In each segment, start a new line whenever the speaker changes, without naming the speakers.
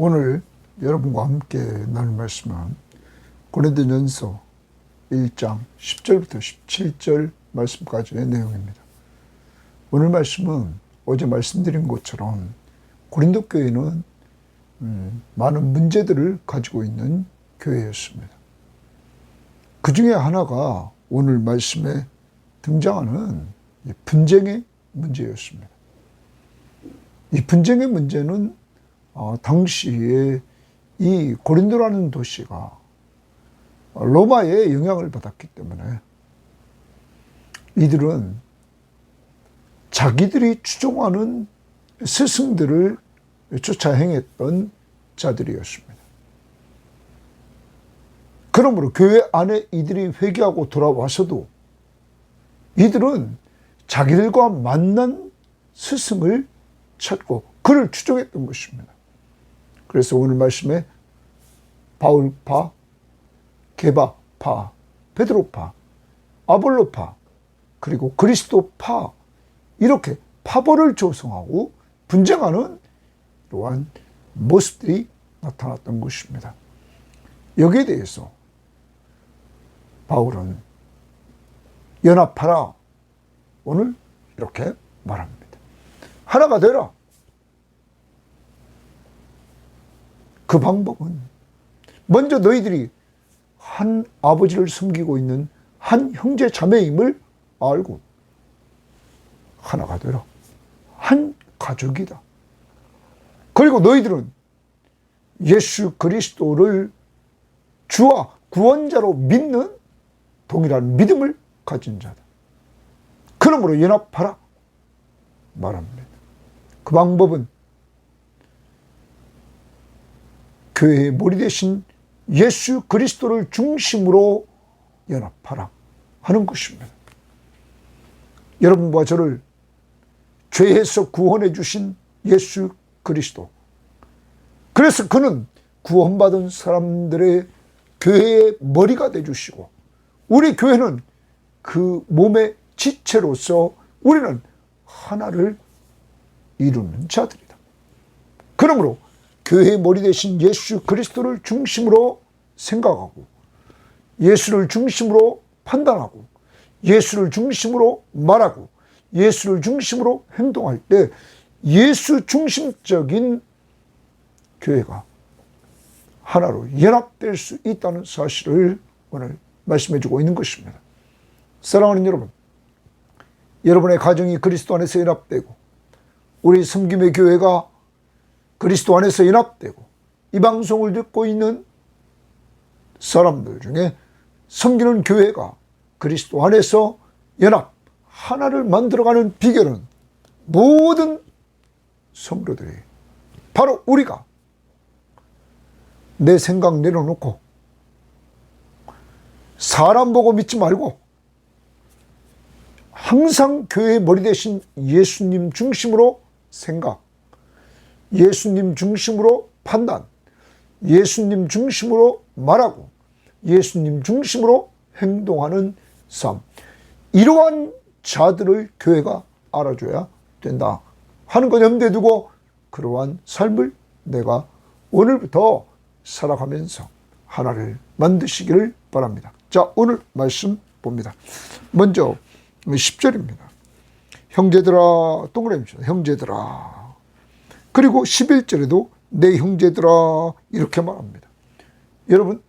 오늘 여러분과 함께 나눌 말씀은 고린도전서 1장 10절부터 17절 말씀까지의 내용입니다. 오늘 말씀은 어제 말씀드린 것처럼 고린도 교회는 많은 문제들을 가지고 있는 교회였습니다. 그 중에 하나가 오늘 말씀에 등장하는 분쟁의 문제였습니다. 이 분쟁의 문제는 당시에 이 고린도라는 도시가 로마의 영향을 받았기 때문에 이들은 자기들이 추종하는 스승들을 쫓아 행했던 자들이었습니다. 그러므로 교회 안에 이들이 회개하고 돌아와서도 이들은 자기들과 만난 스승을 찾고 그를 추종했던 것입니다. 그래서 오늘 말씀에 바울파, 게바파, 베드로파, 아볼로파, 그리고 그리스도파 이렇게 파벌을 조성하고 분쟁하는 이러한 모습들이 나타났던 것입니다. 여기에 대해서 바울은 연합하라 오늘 이렇게 말합니다. 하나가 되라. 그 방법은 먼저 너희들이 한 아버지를 섬기고 있는 한 형제 자매임을 알고 하나가 되라. 한 가족이다. 그리고 너희들은 예수 그리스도를 주와 구원자로 믿는 동일한 믿음을 가진 자다. 그러므로 연합하라 말합니다. 그 방법은 교회의 머리 대신 예수 그리스도를 중심으로 연합하라 하는 것입니다. 여러분과 저를 죄에서 구원해 주신 예수 그리스도. 그래서 그는 구원받은 사람들의 교회의 머리가 되주시고 우리 교회는 그 몸의 지체로서 우리는 하나를 이루는 자들이다. 그러므로 교회의 머리 대신 예수 그리스도를 중심으로 생각하고 예수를 중심으로 판단하고 예수를 중심으로 말하고 예수를 중심으로 행동할 때 예수 중심적인 교회가 하나로 연합될 수 있다는 사실을 오늘 말씀해 주고 있는 것입니다. 사랑하는 여러분, 여러분의 가정이 그리스도 안에서 연합되고 우리 섬김의 교회가 그리스도 안에서 연합되고 이 방송을 듣고 있는 사람들 중에 섬기는 교회가 그리스도 안에서 연합, 하나를 만들어가는 비결은 모든 성도들이 바로 우리가 내 생각 내려놓고 사람 보고 믿지 말고 항상 교회의 머리 대신 예수님 중심으로 생각, 예수님 중심으로 판단, 예수님 중심으로 말하고 예수님 중심으로 행동하는 삶, 이러한 자들을 교회가 알아줘야 된다 하는 것 염두에 두고 그러한 삶을 내가 오늘부터 살아가면서 하나를 만드시기를 바랍니다. 자, 오늘 말씀 봅니다. 먼저 10절입니다. 형제들아, 동그라미 칩니다. 형제들아. 그리고 11절에도 내 형제들아 이렇게 말합니다. 여러분,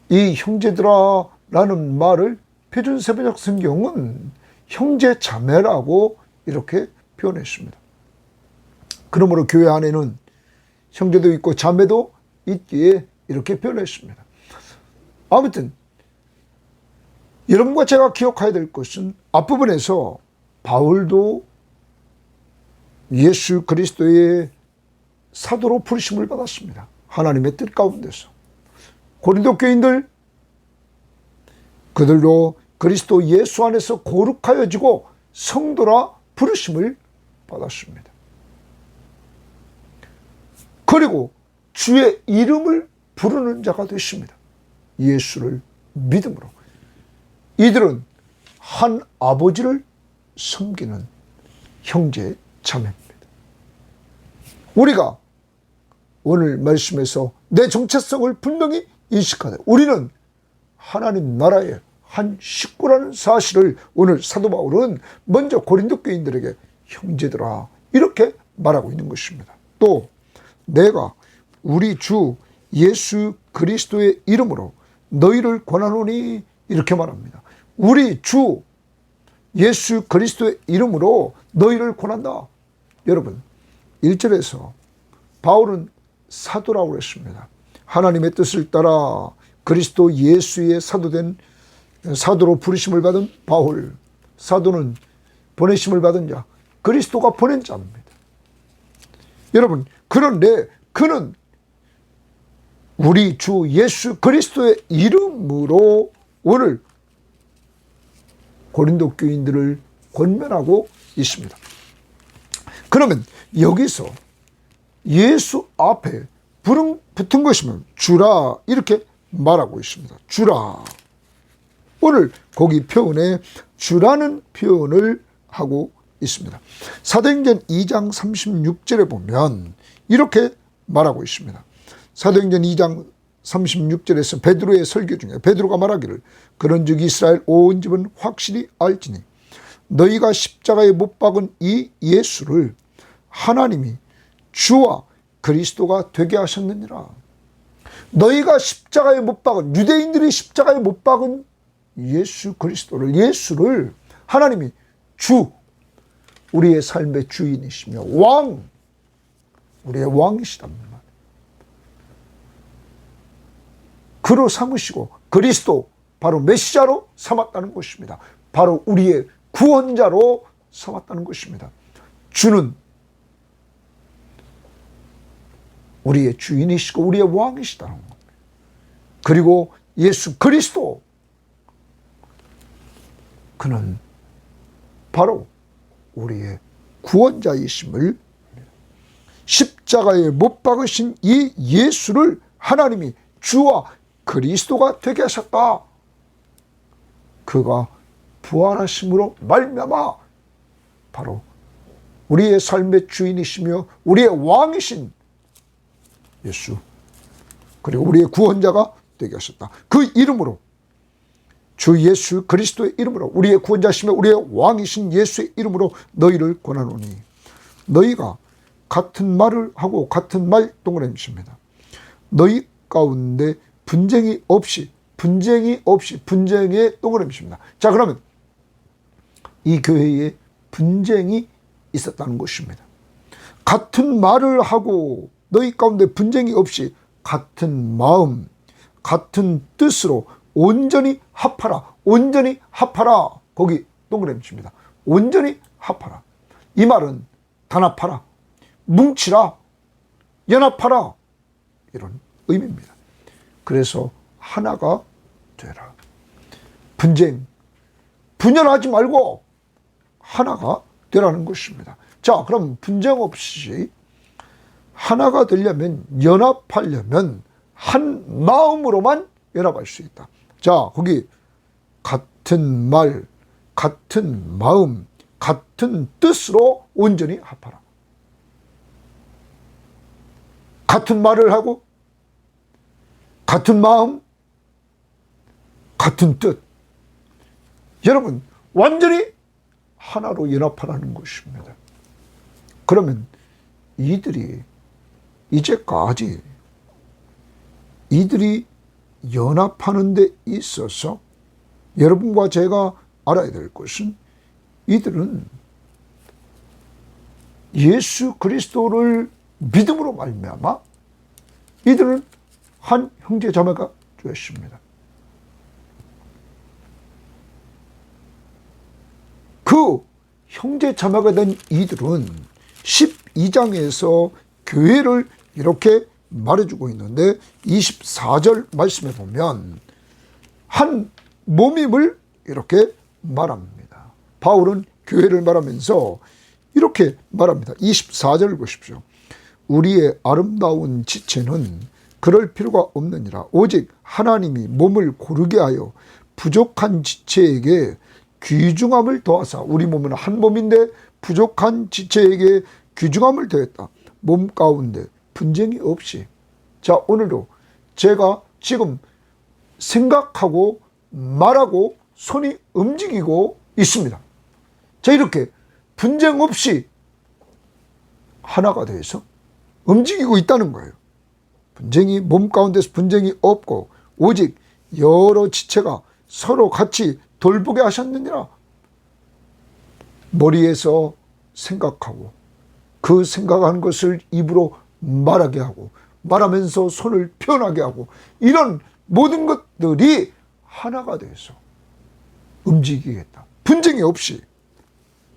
이 형제들아 라는 말을 표준세번역 성경은 형제 자매라고 이렇게 표현했습니다. 그러므로 교회 안에는 형제도 있고 자매도 있기에 이렇게 표현했습니다. 아무튼 여러분과 제가 기억해야 될 것은 앞부분에서 바울도 예수 그리스도의 사도로 부르심을 받았습니다. 하나님의 뜻 가운데서. 고린도 교인들, 그들도 그리스도 예수 안에서 거룩하여지고 성도라 부르심을 받았습니다. 그리고 주의 이름을 부르는 자가 되십니다. 예수를 믿음으로. 이들은 한 아버지를 섬기는 형제 자매입니다. 우리가 오늘 말씀에서 내 정체성을 분명히 인식하되 우리는 하나님 나라의 한 식구라는 사실을 오늘 사도 바울은 먼저 고린도 교인들에게 형제들아 이렇게 말하고 있는 것입니다. 또 내가 우리 주 예수 그리스도의 이름으로 너희를 권하노니 이렇게 말합니다. 우리 주 예수 그리스도의 이름으로 너희를 권한다. 여러분 1절에서 바울은 사도라고 그랬습니다. 하나님의 뜻을 따라 그리스도 예수의 사도로 부르심을 받은 바울. 사도는 보내심을 받은 자, 그리스도가 보낸 자입니다. 여러분 그런데 그는 우리 주 예수 그리스도의 이름으로 오늘 고린도 교인들을 권면하고 있습니다. 그러면 여기서 예수 앞에 붙은 것이면 주라 이렇게 말하고 있습니다. 주라. 오늘 거기 표현에 주라는 표현을 하고 있습니다. 사도행전 2장 36절에 보면 이렇게 말하고 있습니다. 사도행전 2장 36절에서 베드로의 설교 중에 베드로가 말하기를 그런즉 이스라엘 온 집은 확실히 알지니 너희가 십자가에 못 박은 이 예수를 하나님이 주와 그리스도가 되게 하셨느니라. 너희가 십자가에 못 박은, 유대인들이 십자가에 못 박은 예수를 하나님이 주, 우리의 삶의 주인이시며 왕, 우리의 왕이시답니다. 그로 삼으시고 그리스도, 바로 메시아로 삼았다는 것입니다. 바로 우리의 구원자로 삼았다는 것입니다. 주는 우리의 주인이시고 우리의 왕이시다는 겁니다. 그리고 예수 그리스도, 그는 바로 우리의 구원자이심을, 십자가에 못 박으신 이 예수를 하나님이 주와 그리스도가 되게 하셨다. 그가 부활하심으로 말미암아 바로 우리의 삶의 주인이시며 우리의 왕이신 예수, 그리고 우리의 구원자가 되게 하셨다. 그 이름으로, 주 예수 그리스도의 이름으로, 우리의 구원자시며 우리의 왕이신 예수의 이름으로 너희를 권하노니. 너희가 같은 말을 하고 같은 말 동그라미십니다. 너희 가운데 분쟁의 동그라미십니다. 자, 그러면 이 교회에 분쟁이 있었다는 것입니다. 같은 말을 하고 너희 가운데 분쟁이 없이 같은 마음, 같은 뜻으로 온전히 합하라. 온전히 합하라. 거기 동그라미 칩니다. 온전히 합하라. 이 말은 단합하라, 뭉치라, 연합하라, 이런 의미입니다. 그래서 하나가 되라. 분열하지 말고 하나가 되라는 것입니다. 자, 그럼 분쟁 없이 하나가 되려면, 연합하려면 한 마음으로만 연합할 수 있다. 자, 거기 같은 말, 같은 마음, 같은 뜻으로 온전히 합하라. 같은 말을 하고 같은 마음, 같은 뜻. 여러분, 완전히 하나로 연합하라는 것입니다. 그러면 이들이 이제까지 이들이 연합하는 데 있어서 여러분과 제가 알아야 될 것은, 이들은 예수 그리스도를 믿음으로 말미암아 이들은 한 형제 자매가 되었습니다. 그 형제 자매가 된 이들은 12장에서 교회를 이렇게 말해주고 있는데, 24절 말씀에 보면 한 몸임을 이렇게 말합니다. 바울은 교회를 말하면서 이렇게 말합니다. 24절을 보십시오. 우리의 아름다운 지체는 그럴 필요가 없느니라. 오직 하나님이 몸을 고르게 하여 부족한 지체에게 귀중함을 더하사, 우리 몸은 한 몸인데 부족한 지체에게 귀중함을 더했다. 몸 가운데 분쟁이 없이, 자, 오늘도 제가 지금 생각하고 말하고 손이 움직이고 있습니다. 자, 이렇게 분쟁 없이 하나가 돼서 움직이고 있다는 거예요. 분쟁이, 몸 가운데서 분쟁이 없고 오직 여러 지체가 서로 같이 돌보게 하셨느니라. 머리에서 생각하고 그 생각하는 것을 입으로 말하게 하고 말하면서 손을 표현하게 하고 이런 모든 것들이 하나가 돼서 움직이겠다. 분쟁이 없이.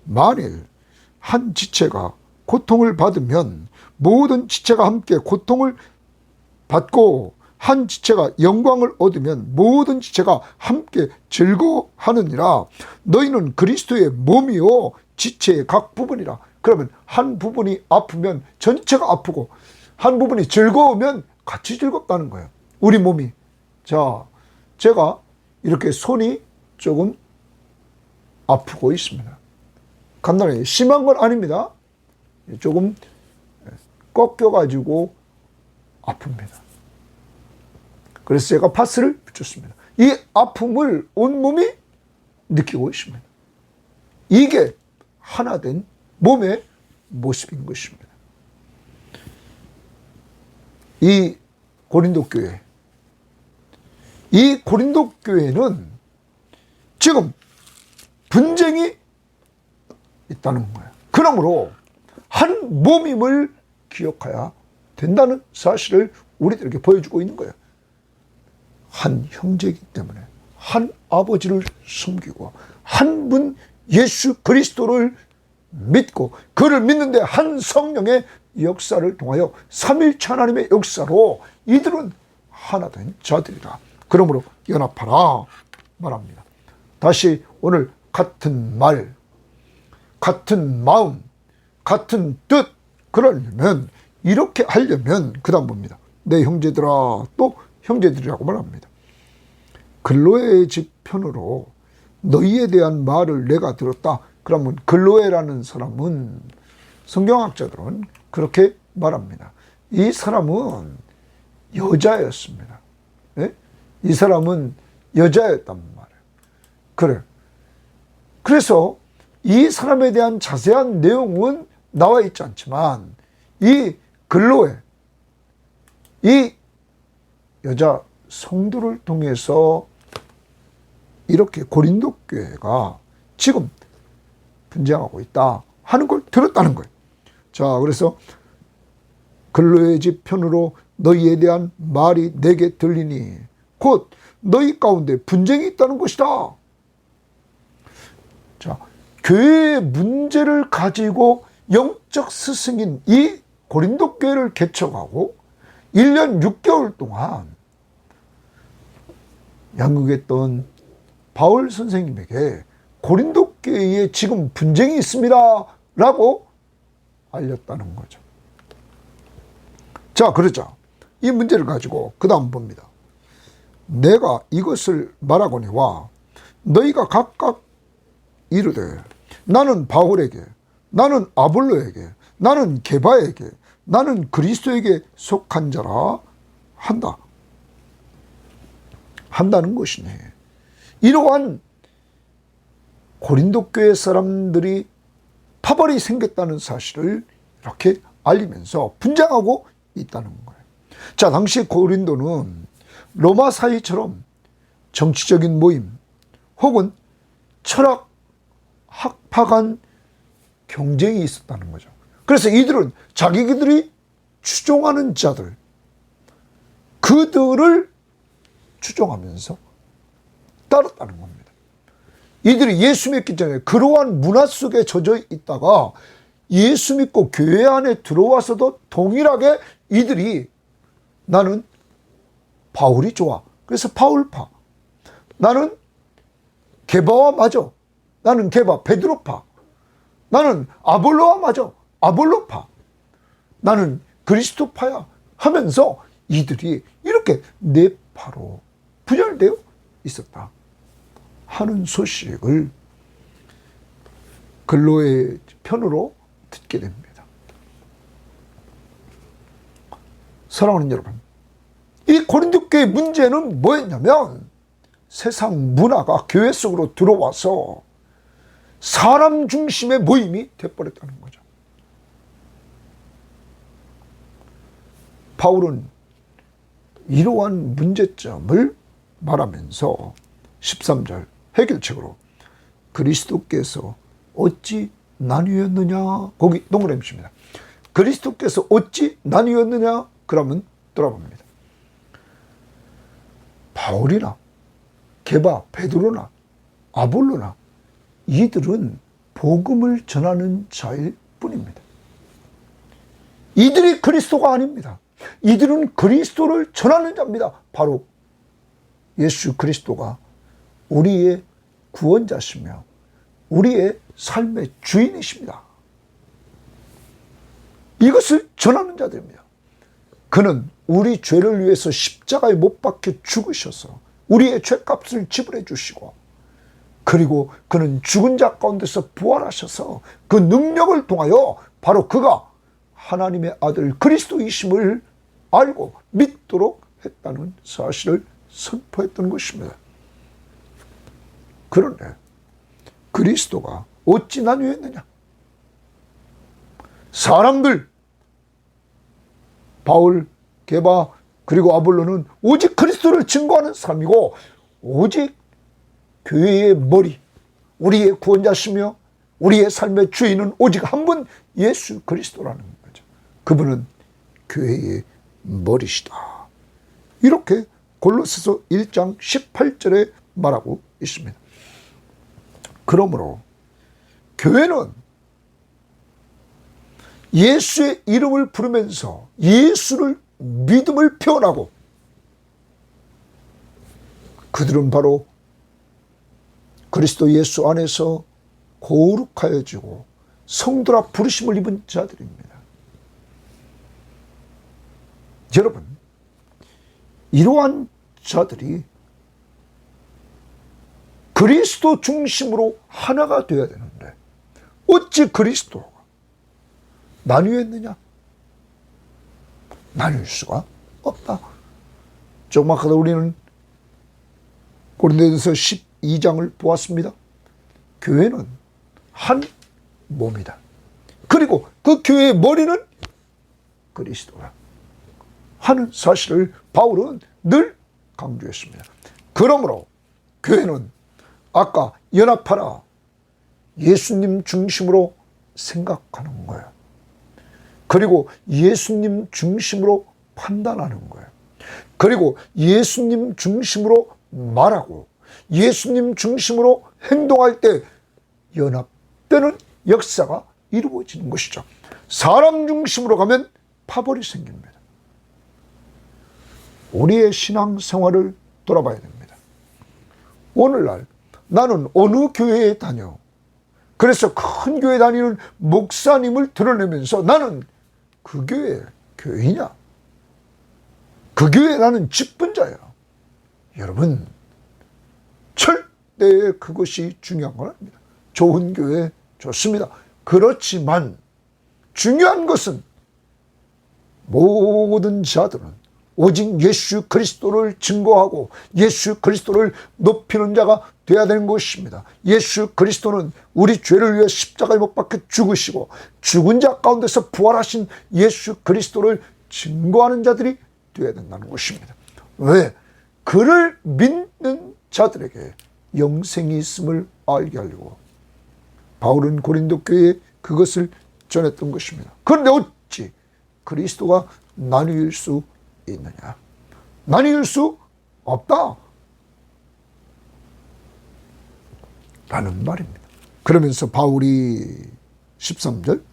만일 한 지체가 고통을 받으면 모든 지체가 함께 고통을 받고 한 지체가 영광을 얻으면 모든 지체가 함께 즐거워하느니라. 너희는 그리스도의 몸이요 지체의 각 부분이라. 그러면 한 부분이 아프면 전체가 아프고 한 부분이 즐거우면 같이 즐겁다는 거예요. 우리 몸이. 자, 제가 이렇게 손이 조금 아프고 있습니다. 간단하게 심한 건 아닙니다. 조금 꺾여가지고 아픕니다. 그래서 제가 파스를 붙였습니다. 이 아픔을 온몸이 느끼고 있습니다. 이게 하나 된 몸의 모습인 것입니다. 이 고린도 교회, 이 고린도 교회는 지금 분쟁이 있다는 거예요. 그러므로 한 몸임을 기억해야 된다는 사실을 우리들에게 보여주고 있는 거예요. 한 형제이기 때문에 한 아버지를 섬기고 한 분 예수 그리스도를 믿고 그를 믿는데 한 성령의 역사를 통하여 삼일체 하나님의 역사로 이들은 하나 된 자들이다. 그러므로 연합하라 말합니다. 다시 오늘 같은 말, 같은 마음, 같은 뜻, 그러려면 이렇게 하려면 그 다음 봅니다. 내 형제들아, 또 형제들이라고 말합니다. 글로의 집 편으로 너희에 대한 말을 내가 들었다. 그러면 글로에라는 사람은 성경학자들은 그렇게 말합니다. 이 사람은 여자였습니다. 네? 이 사람은 여자였단 말이에요. 그래. 그래서 이 사람에 대한 자세한 내용은 나와 있지 않지만 이 글로에 이 여자 성도를 통해서 이렇게 고린도 교회가 지금 분쟁하고 있다 하는 걸 들었다는 거예요. 자, 그래서 글로의 집 편으로 너희에 대한 말이 내게 들리니 곧 너희 가운데 분쟁이 있다는 것이다. 자, 교회의 문제를 가지고 영적 스승인 이 고린도 교회를 개척하고 1년 6개월 동안 양육했던 바울 선생님에게 고린도 교회에 지금 분쟁이 있습니다 라고 알렸다는 거죠. 자, 그러자 이 문제를 가지고 그 다음 봅니다. 내가 이것을 말하거니와 너희가 각각 이르되 나는 바울에게, 나는 아볼로에게, 나는 게바에게, 나는 그리스도에게 속한 자라 한다는 것이네. 이러한 고린도 교회 사람들이 파벌이 생겼다는 사실을 이렇게 알리면서 분쟁하고 있다는 거예요. 자, 당시 고린도는 로마 사회처럼 정치적인 모임 혹은 철학 학파 간 경쟁이 있었다는 거죠. 그래서 이들은 자기들이 추종하는 자들, 그들을 추종하면서 따랐다는 겁니다. 이들이 예수 믿기 전에 그러한 문화 속에 젖어 있다가 예수 믿고 교회 안에 들어와서도 동일하게 이들이 나는 바울이 좋아. 그래서 바울파. 나는 게바와 맞아. 나는 게바 베드로파. 나는 아볼로와 맞아. 아볼로파. 나는 그리스도파야 하면서 이들이 이렇게 네 파로 분열되어 있었다 하는 소식을 글로의 편으로 듣게 됩니다. 사랑하는 여러분, 이 고린도 교회 문제는 뭐였냐면 세상 문화가 교회 속으로 들어와서 사람 중심의 모임이 되어버렸다는 거죠. 바울은 이러한 문제점을 말하면서 13절 해결책으로 그리스도께서 어찌 나뉘었느냐, 거기 동그라미 칩니다. 그리스도께서 어찌 나뉘었느냐, 그러면 돌아봅니다. 바울이나 게바, 베드로나 아볼로나 이들은 복음을 전하는 자일 뿐입니다. 이들이 그리스도가 아닙니다. 이들은 그리스도를 전하는 자입니다. 바로 예수 그리스도가 우리의 구원자시며 우리의 삶의 주인이십니다. 이것을 전하는 자들입니다. 그는 우리 죄를 위해서 십자가에 못 박혀 죽으셔서 우리의 죄값을 지불해 주시고, 그리고 그는 죽은 자 가운데서 부활하셔서 그 능력을 통하여 바로 그가 하나님의 아들 그리스도이심을 알고 믿도록 했다는 사실을 선포했던 것입니다. 그런데 그리스도가 어찌 나뉘었느냐? 사람들, 바울, 게바, 그리고 아볼로는 오직 그리스도를 증거하는 사람이고, 오직 교회의 머리, 우리의 구원자시며 우리의 삶의 주인은 오직 한 분, 예수 그리스도라는 거죠. 그분은 교회의 머리시다. 이렇게 골로새서 1장 18절에 말하고 있습니다. 그러므로 교회는 예수의 이름을 부르면서 예수를 믿음을 표현하고, 그들은 바로 그리스도 예수 안에서 거룩하여지고 성도라 부르심을 입은 자들입니다. 여러분, 이러한 자들이 그리스도 중심으로 하나가 되어야 되는데 어찌 그리스도가 나뉘었느냐? 나눌 수가 없다. 조금 아까 우리는 고린도전서 12장을 보았습니다. 교회는 한 몸이다. 그리고 그 교회의 머리는 그리스도라 하는 사실을 바울은 늘 강조했습니다. 그러므로 교회는 아까 연합하라, 예수님 중심으로 생각하는 거예요. 그리고 예수님 중심으로 판단하는 거예요. 그리고 예수님 중심으로 말하고 예수님 중심으로 행동할 때 연합되는 역사가 이루어지는 것이죠. 사람 중심으로 가면 파벌이 생깁니다. 우리의 신앙생활을 돌아봐야 됩니다. 오늘날 나는 어느 교회에 다녀, 그래서 큰 교회 다니는 목사님을 드러내면서 나는 그 교회의 교인이냐? 그 교회에 나는 직분자야. 여러분, 절대 그것이 중요한 건 아닙니다. 좋은 교회 좋습니다. 그렇지만 중요한 것은 모든 자들은 오직 예수 그리스도를 증거하고 예수 그리스도를 높이는 자가 되어야 되는 것입니다. 예수 그리스도는 우리 죄를 위해 십자가에 못 박혀 죽으시고 죽은 자 가운데서 부활하신 예수 그리스도를 증거하는 자들이 되어야 된다는 것입니다. 왜? 그를 믿는 자들에게 영생이 있음을 알게 하려고 바울은 고린도 교회에 그것을 전했던 것입니다. 그런데 어찌 그리스도가 나뉠 수 있느냐? 나뉠 수 없다 라는 말입니다. 그러면서 바울이 13절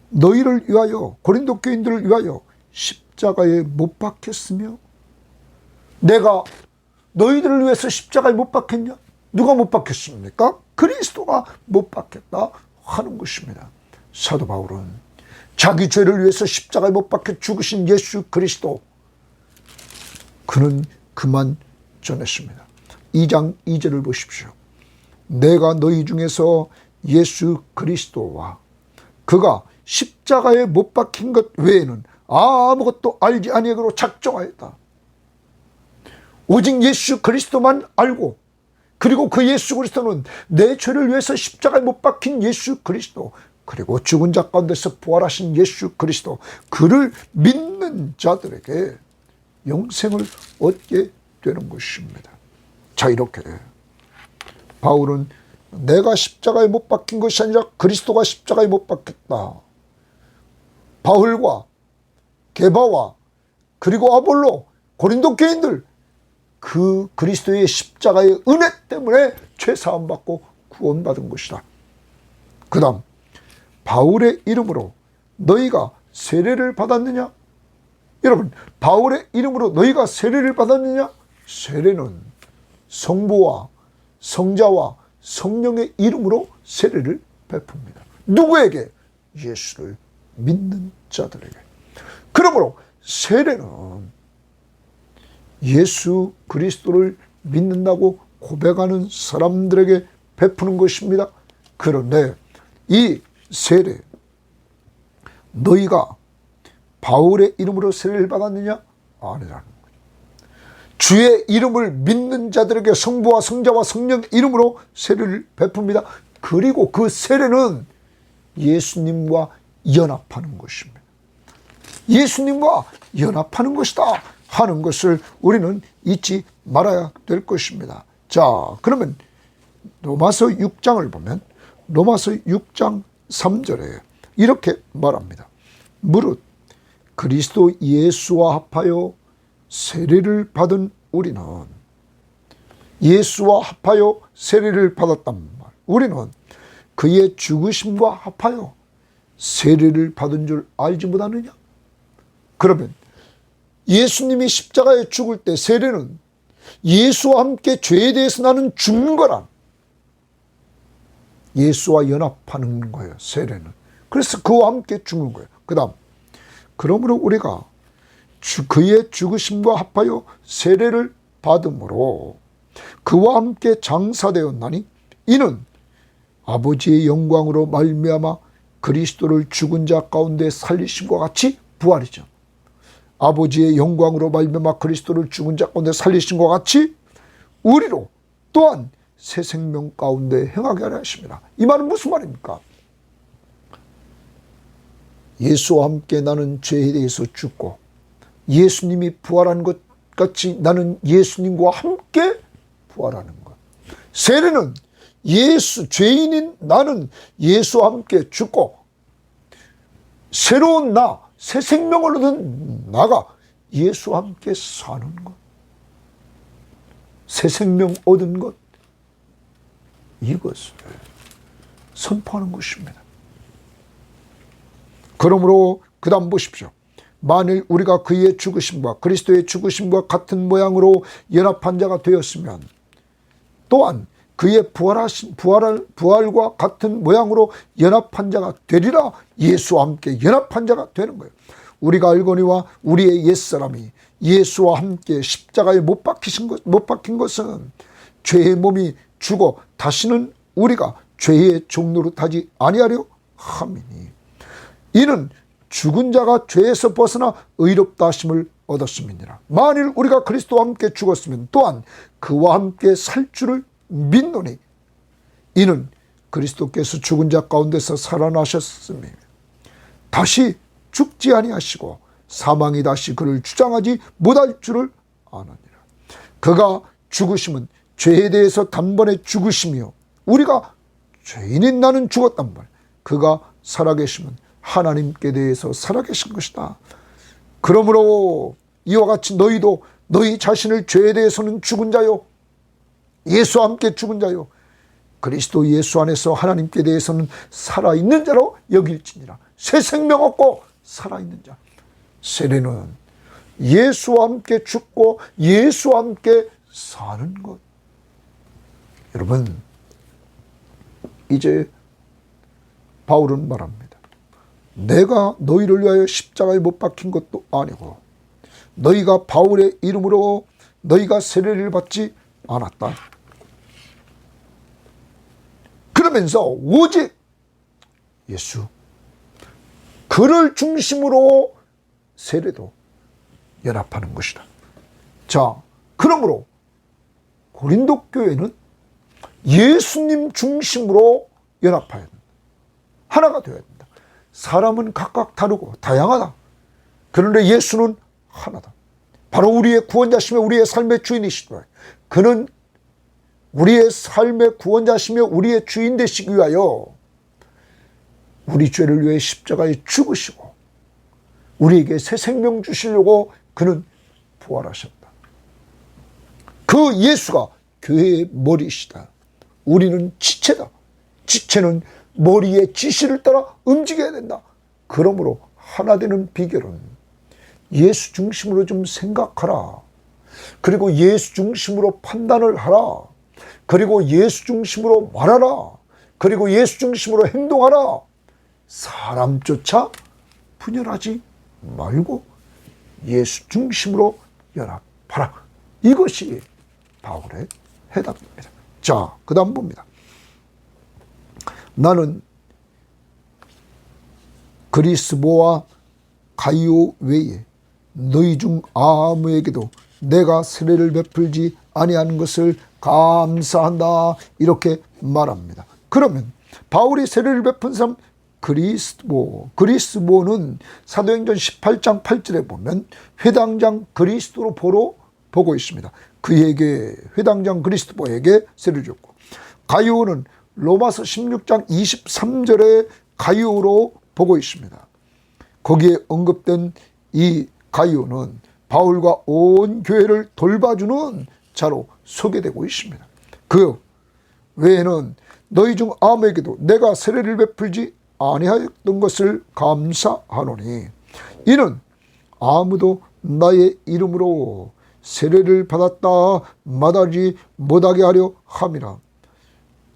너희를 위하여, 고린도 교인들을 위하여 십자가에 못 박혔으며, 내가 너희들을 위해서 십자가에 못 박혔냐? 누가 못 박혔습니까? 그리스도가 못 박혔다 하는 것입니다. 사도 바울은 자기 죄를 위해서 십자가에 못 박혀 죽으신 예수 그리스도, 그는 그만 전했습니다. 2장 2절을 보십시오. 내가 너희 중에서 예수 그리스도와 그가 십자가에 못 박힌 것 외에는 아무것도 알지 아니하기로 작정하였다. 오직 예수 그리스도만 알고, 그리고 그 예수 그리스도는 내 죄를 위해서 십자가에 못 박힌 예수 그리스도, 그리고 죽은 자 가운데서 부활하신 예수 그리스도, 그를 믿는 자들에게 영생을 얻게 되는 것입니다. 자, 이렇게 바울은 내가 십자가에 못 박힌 것이 아니라 그리스도가 십자가에 못 박혔다. 바울과 게바와 그리고 아볼로, 고린도 교인들, 그 그리스도의 십자가의 은혜 때문에 죄사함 받고 구원받은 것이다. 그 다음, 바울의 이름으로 너희가 세례를 받았느냐? 여러분, 바울의 이름으로 너희가 세례를 받았느냐? 세례는 성부와 성자와 성령의 이름으로 세례를 베풉니다. 누구에게? 예수를 믿는 자들에게. 그러므로 세례는 예수 그리스도를 믿는다고 고백하는 사람들에게 베푸는 것입니다. 그런데 이 세례, 너희가 바울의 이름으로 세례를 받았느냐? 아니라는 거예요. 주의 이름을 믿는 자들에게 성부와 성자와 성령의 이름으로 세례를 베풉니다. 그리고 그 세례는 예수님과 연합하는 것입니다. 예수님과 연합하는 것이다 하는 것을 우리는 잊지 말아야 될 것입니다. 자, 그러면 로마서 6장을 보면 로마서 6장 3절에 이렇게 말합니다. 무릇 그리스도 예수와 합하여 세례를 받은 우리는, 예수와 합하여 세례를 받았단 말, 우리는 그의 죽으심과 합하여 세례를 받은 줄 알지 못하느냐? 그러면 예수님이 십자가에 죽을 때 세례는 예수와 함께 죄에 대해서 나는 죽는 거란, 예수와 연합하는 거예요, 세례는. 그래서 그와 함께 죽는 거예요. 그 다음, 그러므로 우리가 그의 죽으심과 합하여 세례를 받음으로 그와 함께 장사되었나니, 이는 아버지의 영광으로 말미암아 그리스도를 죽은 자 가운데 살리심과 같이 부활이죠. 아버지의 영광으로 말미암아 그리스도를 죽은 자 가운데 살리심과 같이 우리로 또한 새 생명 가운데 행하게 하려 하십니다. 이 말은 무슨 말입니까? 예수와 함께 나는 죄에 대해서 죽고 예수님이 부활한 것 같이 나는 예수님과 함께 부활하는 것. 세례는 죄인인 나는 예수와 함께 죽고 새로운 나, 새 생명을 얻은 나가 예수와 함께 사는 것, 새 생명 얻은 것, 이것을 선포하는 것입니다. 그러므로 그 다음 보십시오. 만일 우리가 그의 죽으심과 그리스도의 죽으심과 같은 모양으로 연합한 자가 되었으면 또한 그의 부활과 같은 모양으로 연합한 자가 되리라. 예수와 함께 연합한 자가 되는 거예요. 우리가 알거니와 우리의 옛사람이 예수와 함께 십자가에 못 박힌 것은 죄의 몸이 죽어 다시는 우리가 죄의 종노릇하지 아니하려 함이니, 이는 죽은 자가 죄에서 벗어나 의롭다 하심을 얻었음이니라. 만일 우리가 그리스도와 함께 죽었으면 또한 그와 함께 살 줄을 믿노니, 이는 그리스도께서 죽은 자 가운데서 살아나셨으며 다시 죽지 아니하시고 사망이 다시 그를 주장하지 못할 줄을 아느니라. 그가 죽으심은 죄에 대해서 단번에 죽으시며 우리가 죄인인 나는 죽었단 말, 그가 살아계심은 하나님께 대해서 살아계신 것이다. 그러므로 이와 같이 너희도 너희 자신을 죄에 대해서는 죽은 자요, 예수와 함께 죽은 자요, 그리스도 예수 안에서 하나님께 대해서는 살아있는 자로 여길지니라. 새 생명 얻고 살아있는 자. 세례는 예수와 함께 죽고 예수와 함께 사는 것. 여러분, 이제 바울은 말합니다. 내가 너희를 위하여 십자가에 못 박힌 것도 아니고 너희가 바울의 이름으로 너희가 세례를 받지 않았다. 그러면서 오직 예수, 그를 중심으로 세례도 연합하는 것이다. 자, 그러므로 고린도 교회는 예수님 중심으로 연합해야 된다. 하나가 되어야 된다. 사람은 각각 다르고 다양하다. 그런데 예수는 하나다. 바로 우리의 구원자시며 우리의 삶의 주인이시다. 그는 우리의 삶의 구원자시며 우리의 주인 되시기 위하여 우리 죄를 위해 십자가에 죽으시고 우리에게 새 생명 주시려고 그는 부활하셨다. 그 예수가 교회의 머리이시다. 우리는 지체다. 지체는 머리의 지시를 따라 움직여야 된다. 그러므로 하나 되는 비결은 예수 중심으로 좀 생각하라. 그리고 예수 중심으로 판단을 하라. 그리고 예수 중심으로 말하라. 그리고 예수 중심으로 행동하라. 사람조차 분열하지 말고 예수 중심으로 연합하라. 이것이 바울의 해답입니다. 자, 그 다음 봅니다. 나는 그리스도와 가이오 외에 너희 중 아무에게도 내가 세례를 베풀지 아니하는 것을 감사한다. 이렇게 말합니다. 그러면 바울이 세례를 베푼 사람 그리스도는 사도행전 18장 8절에 보면 회당장 그리스도로 보고 있습니다. 그에게 회당장 그리스도에게 세례를 줬고, 가이오는 로마서 16장 23절에 가이오로 보고 있습니다. 거기에 언급된 이 가이오는 바울과 온 교회를 돌봐주는 자로 소개되고 있습니다. 그 외에는 너희 중 아무에게도 내가 세례를 베풀지 아니하였던 것을 감사하노니 이는 아무도 나의 이름으로 세례를 받았다 마다하지 못하게 하려 함이라.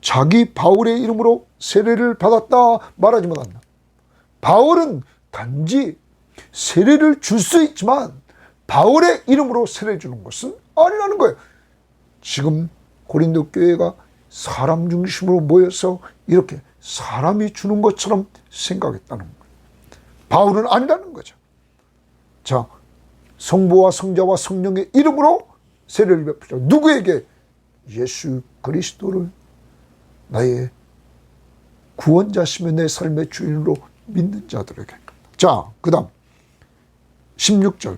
자기 바울의 이름으로 세례를 받았다 말하지 못한다. 바울은 단지 세례를 줄 수 있지만 바울의 이름으로 세례 주는 것은 아니라는 거예요. 지금 고린도 교회가 사람 중심으로 모여서 이렇게 사람이 주는 것처럼 생각했다는 거예요. 바울은 아니라는 거죠. 자, 성부와 성자와 성령의 이름으로 세례를 베푸자. 누구에게? 예수 그리스도를 나의 구원자시며 내 삶의 주인으로 믿는 자들에게. 자, 그 다음 16절.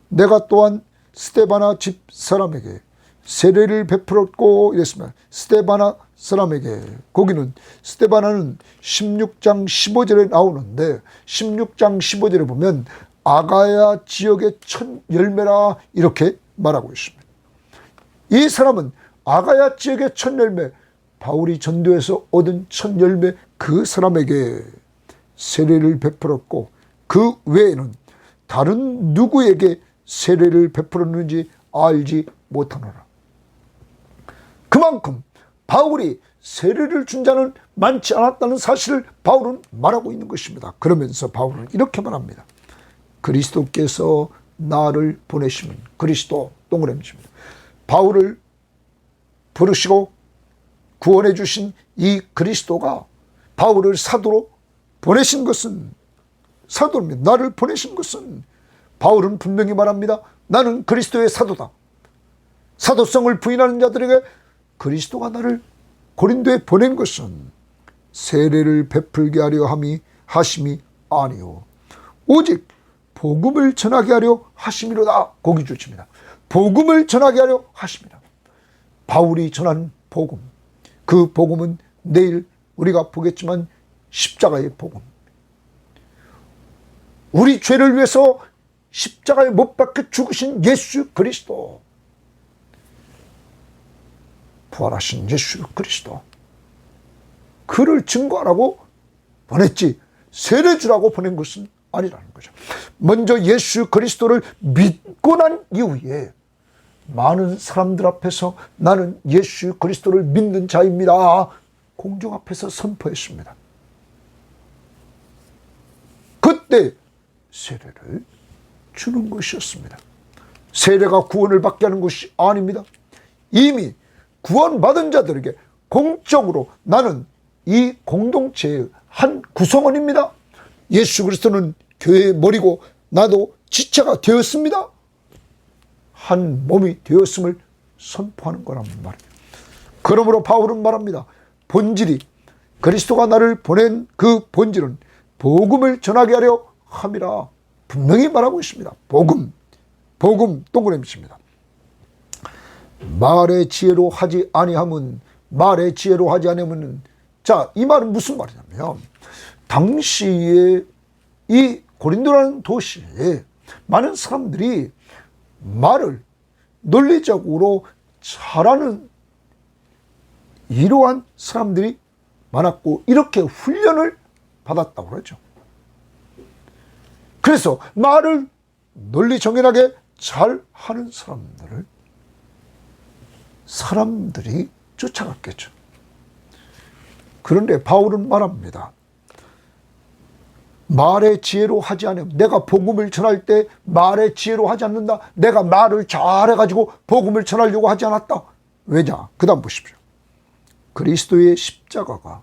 내가 또한 스데바나 집 사람에게 세례를 베풀었고 이랬으면 스데바나 사람에게, 거기는 스데바나는 16장 15절에 나오는데 16장 15절에 보면 아가야 지역의 첫 열매라 이렇게 말하고 있습니다. 이 사람은 아가야 지역의 첫 열매, 바울이 전도에서 얻은 첫 열매 그 사람에게 세례를 베풀었고 그 외에는 다른 누구에게 세례를 베풀었는지 알지 못하노라. 그만큼 바울이 세례를 준 자는 많지 않았다는 사실을 바울은 말하고 있는 것입니다. 그러면서 바울은 이렇게 말합니다. 그리스도께서 나를 보내시면, 그리스도 동그라미입니다. 바울을 부르시고 구원해 주신 이 그리스도가 바울을 사도로 보내신 것은, 사도입니다. 나를 보내신 것은, 바울은 분명히 말합니다. 나는 그리스도의 사도다. 사도성을 부인하는 자들에게 그리스도가 나를 고린도에 보낸 것은 세례를 베풀게 하려 하심이 아니요 오직 복음을 전하게 하려 하심이로다. 고기 주십니다. 복음을 전하게 하려 하심이라. 바울이 전한 복음, 그 복음은 내일 우리가 보겠지만 십자가의 복음, 우리 죄를 위해서 십자가에 못 박혀 죽으신 예수 그리스도, 부활하신 예수 그리스도, 그를 증거하라고 보냈지 세례 주라고 보낸 것은 아니라는 거죠. 먼저 예수 그리스도를 믿고 난 이후에 많은 사람들 앞에서 나는 예수 그리스도를 믿는 자입니다, 공중 앞에서 선포했습니다. 그때 세례를 주는 것이었습니다. 세례가 구원을 받게 하는 것이 아닙니다. 이미 구원받은 자들에게 공적으로 나는 이 공동체의 한 구성원입니다. 예수 그리스도는 교회의 머리고 나도 지체가 되었습니다. 한 몸이 되었음을 선포하는 거란 말이에요. 그러므로 바울은 말합니다. 본질이, 그리스도가 나를 보낸 그 본질은 복음을 전하게 하려 함이라. 분명히 말하고 있습니다. 복음 동그라미입니다. 말의 지혜로 하지 아니함은, 말의 지혜로 하지 아니하면, 자, 이 말은 무슨 말이냐면, 당시에 이 고린도라는 도시에 많은 사람들이 말을 논리적으로 잘하는 이러한 사람들이 많았고, 이렇게 훈련을 받았다고 그러죠. 그래서 말을 논리정연하게 잘하는 사람들이 쫓아갔겠죠. 그런데 바울은 말합니다. 말의 지혜로 하지 않으면, 내가 복음을 전할 때 말의 지혜로 하지 않는다. 내가 말을 잘해가지고 복음을 전하려고 하지 않았다. 왜냐? 그 다음 보십시오. 그리스도의 십자가가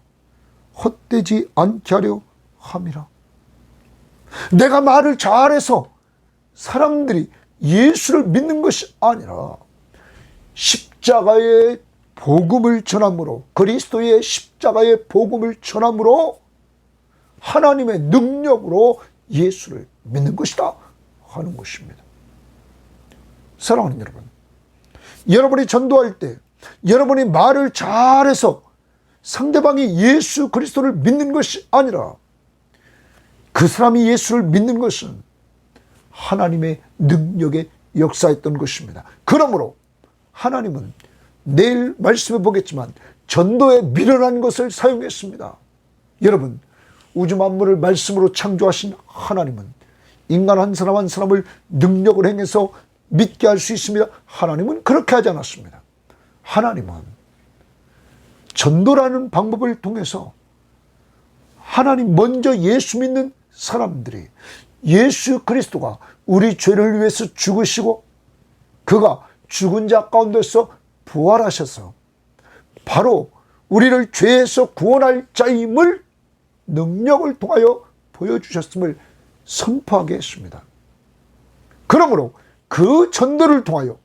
헛되지 않게 하려 함이라. 내가 말을 잘해서 사람들이 예수를 믿는 것이 아니라 십자가의 복음을 전함으로, 그리스도의 십자가의 복음을 전함으로 하나님의 능력으로 예수를 믿는 것이다 하는 것입니다. 사랑하는 여러분, 여러분이 전도할 때 여러분이 말을 잘해서 상대방이 예수 그리스도를 믿는 것이 아니라 그 사람이 예수를 믿는 것은 하나님의 능력에 역사했던 것입니다. 그러므로 하나님은 내일 말씀해 보겠지만 전도에 미련한 것을 사용했습니다. 여러분, 우주 만물을 말씀으로 창조하신 하나님은 인간 한 사람 한 사람을 능력을 행해서 믿게 할 수 있습니다. 하나님은 그렇게 하지 않았습니다. 하나님은 전도라는 방법을 통해서 하나님 먼저 예수 믿는 사람들이 예수 그리스도가 우리 죄를 위해서 죽으시고 그가 죽은 자 가운데서 부활하셔서 바로 우리를 죄에서 구원할 자임을 능력을 통하여 보여주셨음을 선포하게 했습니다. 그러므로 그 전도를 통하여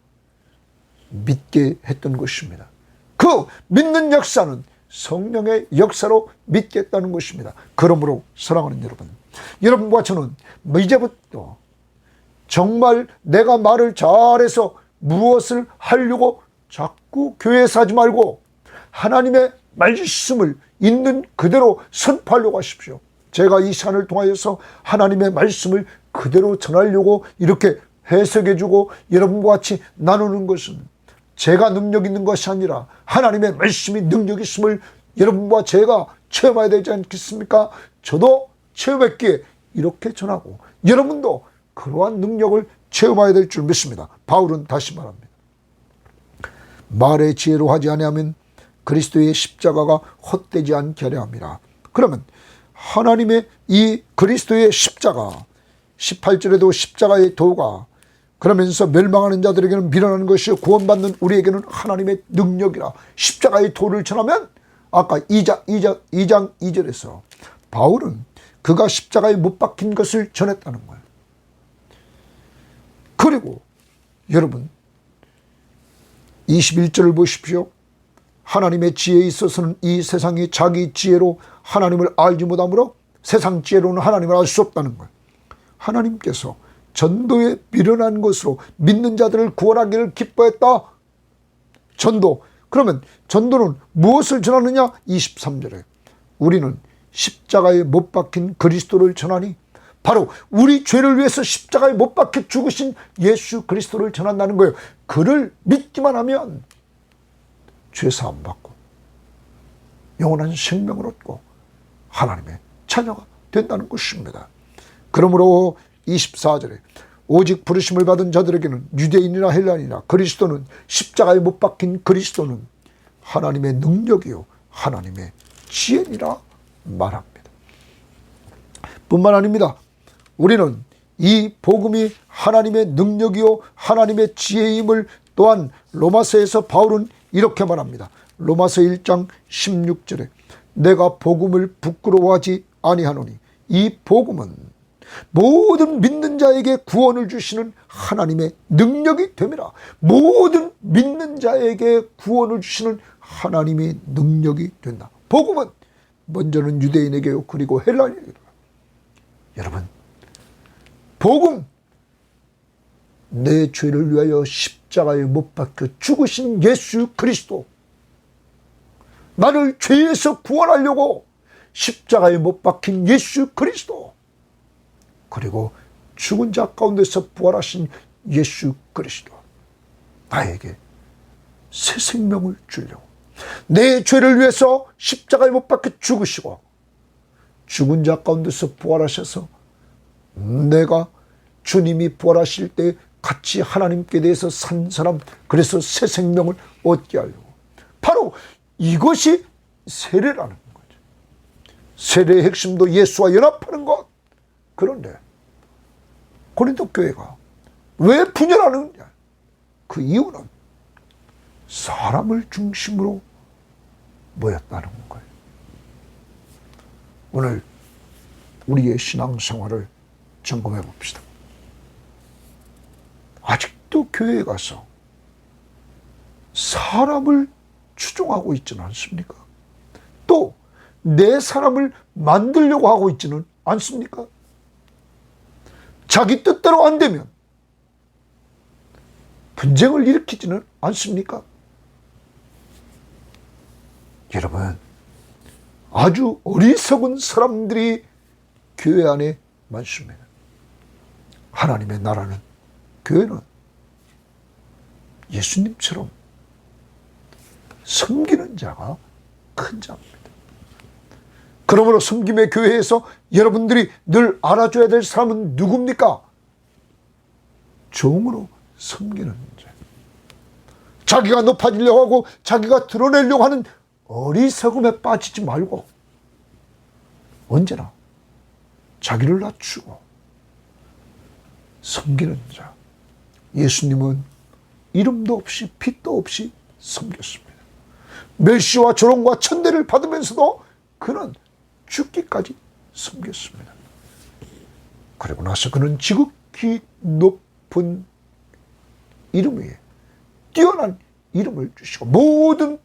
믿게 했던 것입니다. 그 믿는 역사는 성령의 역사로 믿겠다는 것입니다. 그러므로 사랑하는 여러분, 여러분과 저는 이제부터 정말 내가 말을 잘해서 무엇을 하려고 자꾸 교회에서 하지 말고 하나님의 말씀을 있는 그대로 선포하려고 하십시오. 제가 이 시간을 통하여서 하나님의 말씀을 그대로 전하려고 이렇게 해석해주고 여러분과 같이 나누는 것은 제가 능력 있는 것이 아니라 하나님의 말씀이 능력 있음을 여러분과 제가 체험해야 되지 않겠습니까? 저도 체험했기에 이렇게 전하고 여러분도 그러한 능력을 체험해야 될 줄 믿습니다. 바울은 다시 말합니다. 말의 지혜로 하지 아니하면 그리스도의 십자가가 헛되지 않게 하려 함이라. 그러면 하나님의 이 그리스도의 십자가, 18절에도 십자가의 도가 그러면서 멸망하는 자들에게는 미련한 것이요 구원받는 우리에게는 하나님의 능력이라. 십자가의 도를 전하면 아까 2장 2절에서 바울은 그가 십자가에 못 박힌 것을 전했다는 거예요. 그리고 여러분 21절을 보십시오. 하나님의 지혜에 있어서는 이 세상이 자기 지혜로 하나님을 알지 못하므로 세상 지혜로는 하나님을 알 수 없다는 거예요. 하나님께서 전도에 미련한 것으로 믿는 자들을 구원하기를 기뻐했다. 전도. 그러면 전도는 무엇을 전하느냐? 23절에 우리는 십자가에 못 박힌 그리스도를 전하니 바로 우리 죄를 위해서 십자가에 못 박혀 죽으신 예수 그리스도를 전한다는 거예요. 그를 믿기만 하면 죄사함 받고 영원한 생명을 얻고 하나님의 자녀가 된다는 것입니다. 그러므로 24절에 오직 부르심을 받은 자들에게는 유대인이나 헬라인이나 그리스도는 십자가에 못 박힌 그리스도는 하나님의 능력이요 하나님의 지혜니라 말합니다. 뿐만 아닙니다. 우리는 이 복음이 하나님의 능력이요 하나님의 지혜임을 또한 로마서에서 바울은 이렇게 말합니다. 로마서 1장 16절에 내가 복음을 부끄러워하지 아니하노니 이 복음은 모든 믿는 자에게 구원을 주시는 하나님의 능력이 됨이라. 모든 믿는 자에게 구원을 주시는 하나님의 능력이 된다. 복음은 먼저는 유대인에게요, 그리고 헬라인에게. 여러분, 복음, 내 죄를 위하여 십자가에 못 박혀 죽으신 예수 그리스도, 나를 죄에서 구원하려고 십자가에 못 박힌 예수 그리스도, 그리고 죽은 자 가운데서 부활하신 예수 그리스도, 나에게 새 생명을 주려고 내 죄를 위해서 십자가에 못 박혀 죽으시고 죽은 자 가운데서 부활하셔서 내가 주님이 부활하실 때 같이 하나님께 대해서 산 사람, 그래서 새 생명을 얻게 하려고, 바로 이것이 세례라는 거죠. 세례의 핵심도 예수와 연합하는 것. 그런데 고린도 교회가 왜 분열하느냐? 그 이유는 사람을 중심으로 모였다는 거예요. 오늘 우리의 신앙생활을 점검해 봅시다. 아직도 교회에 가서 사람을 추종하고 있지는 않습니까? 또 내 사람을 만들려고 하고 있지는 않습니까? 자기 뜻대로 안 되면 분쟁을 일으키지는 않습니까? 여러분, 아주 어리석은 사람들이 교회 안에 많습니다. 하나님의 나라는, 교회는 예수님처럼 섬기는 자가 큰 자입니다. 그러므로 섬김의 교회에서 여러분들이 늘 알아줘야 될 사람은 누굽니까? 종으로 섬기는 자. 자기가 높아지려고 하고 자기가 드러내려고 하는 어리석음에 빠지지 말고 언제나 자기를 낮추고 섬기는 자. 예수님은 이름도 없이 빛도 없이 섬겼습니다. 멸시와 조롱과 천대를 받으면서도 그는 죽기까지 섬겼습니다. 그리고 나서 그는 지극히 높은 이름 위에 뛰어난 이름을 주시고 모든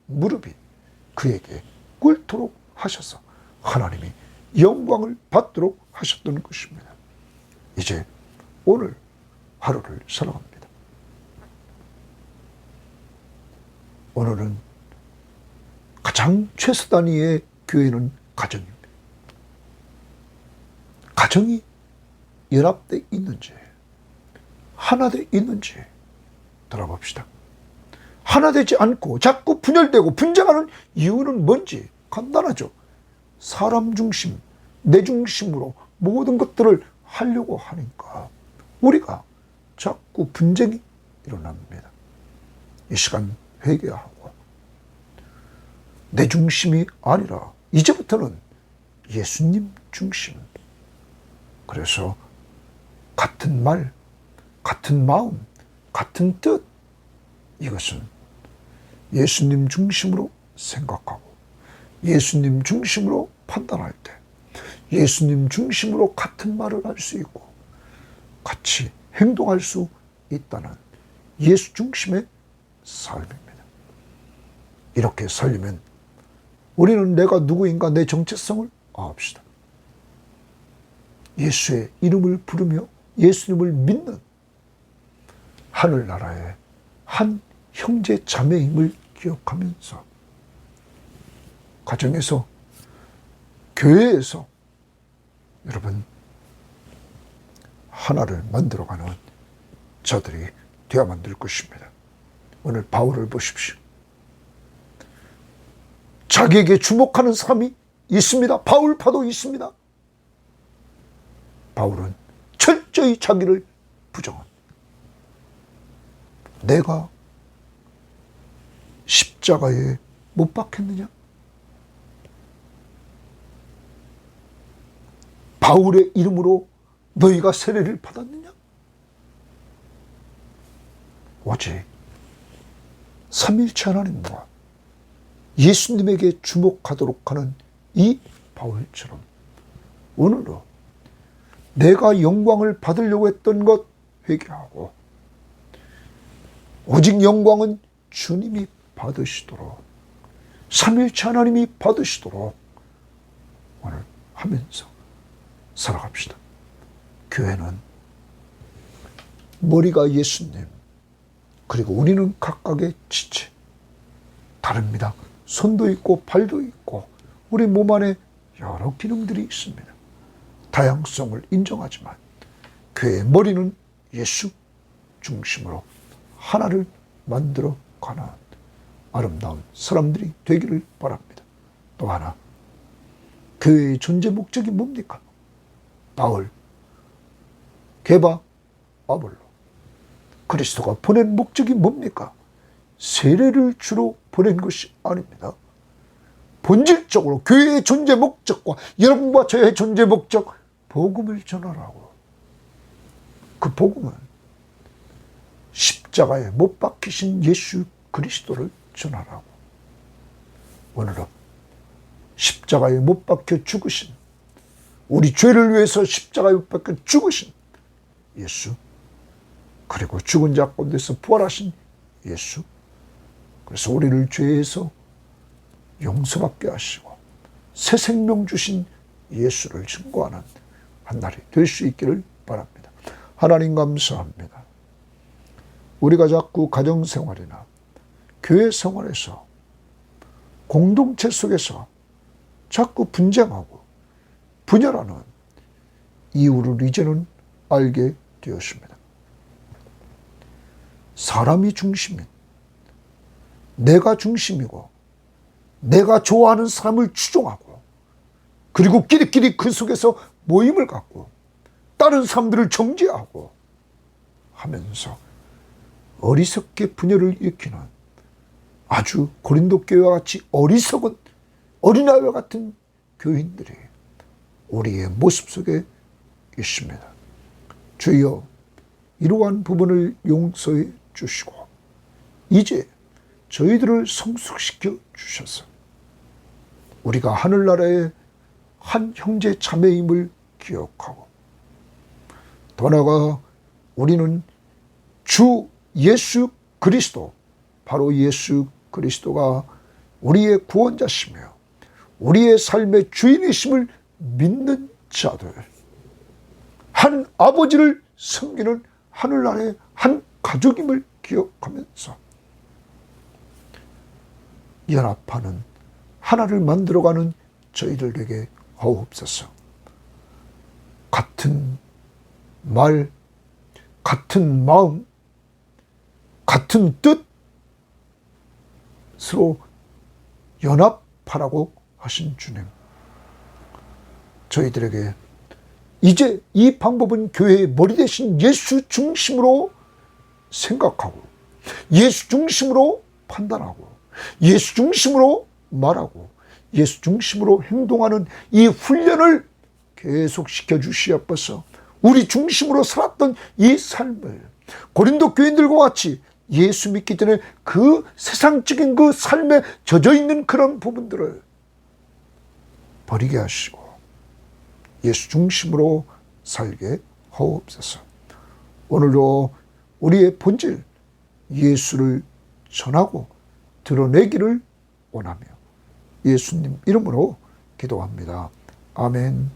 무릎이 그에게 꿇도록 하셔서 하나님이 영광을 받도록 하셨던 것입니다. 이제 오늘 하루를 살아갑니다. 오늘은 가장 최소 단위의 교회는 가정입니다. 가정이 연합되어 있는지, 하나 되어 있는지 돌아봅시다. 하나 되지 않고 자꾸 분열되고 분쟁하는 이유는 뭔지 간단하죠. 사람 중심, 내 중심으로 모든 것들을 하려고 하니까 우리가 자꾸 분쟁이 일어납니다. 이 시간 회개하고 내 중심이 아니라 이제부터는 예수님 중심. 그래서 같은 말, 같은 마음, 같은 뜻, 이것은 예수님 중심으로 생각하고 예수님 중심으로 판단할 때 예수님 중심으로 같은 말을 할 수 있고 같이 행동할 수 있다는 예수 중심의 삶입니다. 이렇게 살려면 우리는 내가 누구인가 내 정체성을 압시다. 예수의 이름을 부르며 예수님을 믿는 하늘나라의 한 형제 자매임을 기억하면서 가정에서, 교회에서 여러분 하나를 만들어가는 저들이 되어야만 될 것입니다. 오늘 바울을 보십시오. 자기에게 주목하는 사람이 있습니다. 바울파도 있습니다. 바울은 철저히 자기를 부정합니다. 내가 십자가에 못 박혔느냐? 바울의 이름으로 너희가 세례를 받았느냐? 오직 삼위일체 하나님과 예수님에게 주목하도록 하는 이 바울처럼 오늘도 내가 영광을 받으려고 했던 것 회개하고 오직 영광은 주님이 받으시도록, 삼위일체 하나님이 받으시도록 오늘 하면서 살아갑시다. 교회는 머리가 예수님, 그리고 우리는 각각의 지체 다릅니다. 손도 있고 발도 있고 우리 몸 안에 여러 기능들이 있습니다. 다양성을 인정하지만 교회의 머리는 예수 중심으로 하나를 만들어 가는 아름다운 사람들이 되기를 바랍니다. 또 하나, 교회의 존재 목적이 뭡니까? 바울, 게바, 아볼로. 그리스도가 보낸 목적이 뭡니까? 세례를 주로 보낸 것이 아닙니다. 본질적으로 교회의 존재 목적과 여러분과 저의 존재 목적, 복음을 전하라고. 그 복음은 십자가에 못 박히신 예수 그리스도를 전하라고. 오늘은 십자가에 못 박혀 죽으신, 우리 죄를 위해서 십자가에 못 박혀 죽으신 예수, 그리고 죽은 자 가운데서 부활하신 예수, 그래서 우리를 죄에서 용서받게 하시고 새 생명 주신 예수를 증거하는 한 날이 될 수 있기를 바랍니다. 하나님 감사합니다. 우리가 자꾸 가정생활이나 교회 생활에서 공동체 속에서 자꾸 분쟁하고 분열하는 이유를 이제는 알게 되었습니다. 사람이 중심인, 내가 중심이고 내가 좋아하는 사람을 추종하고 그리고 끼리끼리 그 속에서 모임을 갖고 다른 사람들을 정죄하고 하면서 어리석게 분열을 일으키는 아주 고린도 교회와 같이 어리석은 어린아이와 같은 교인들이 우리의 모습 속에 있습니다. 주여, 이러한 부분을 용서해 주시고 이제 저희들을 성숙시켜 주셔서 우리가 하늘나라의 한 형제 자매임을 기억하고, 더 나아가 우리는 주 예수 그리스도, 바로 예수 그리스도가 우리의 구원자시며 우리의 삶의 주인이심을 믿는 자들, 한 아버지를 섬기는 하늘나라의 한 가족임을 기억하면서 연합하는 하나를 만들어가는 저희들에게 하옵소서. 같은 말, 같은 마음, 같은 뜻으로 연합하라고 하신 주님, 저희들에게 이제 이 방법은 교회의 머리 대신 예수 중심으로 생각하고 예수 중심으로 판단하고 예수 중심으로 말하고 예수 중심으로 행동하는 이 훈련을 계속 시켜주시옵소서. 우리 중심으로 살았던 이 삶을 고린도 교인들과 같이 예수 믿기 전에 그 세상적인 그 삶에 젖어있는 그런 부분들을 버리게 하시고 예수 중심으로 살게 하옵소서. 오늘도 우리의 본질 예수를 전하고 드러내기를 원하며 예수님 이름으로 기도합니다. 아멘.